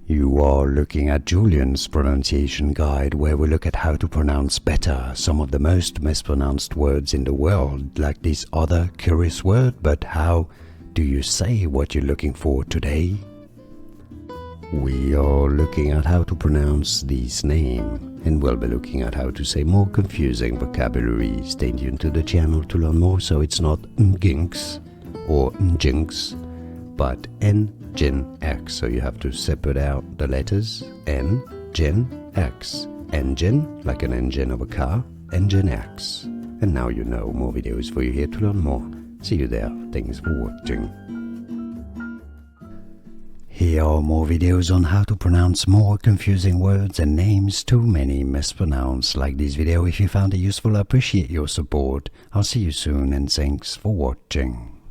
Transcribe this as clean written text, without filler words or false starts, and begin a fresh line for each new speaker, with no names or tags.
You are looking at Julian's pronunciation guide, where we look at how to pronounce better some of the most mispronounced words in the world, like this other curious word. But how do you say what you're looking for today? We are looking at how to pronounce this name, and we'll be looking at how to say more confusing vocabulary. Stay tuned to the channel to learn more, so it's not Nginx or Nginx, but Nginx. So you have to separate out the letters Nginx. Engine, like an engine of a car, Nginx. And now you know. More videos for you here to learn more. See you there. Thanks for watching. Here are more videos on how to pronounce more confusing words and names too many mispronounced. Like this video if you found it useful. I appreciate your support. I'll see you soon, and thanks for watching.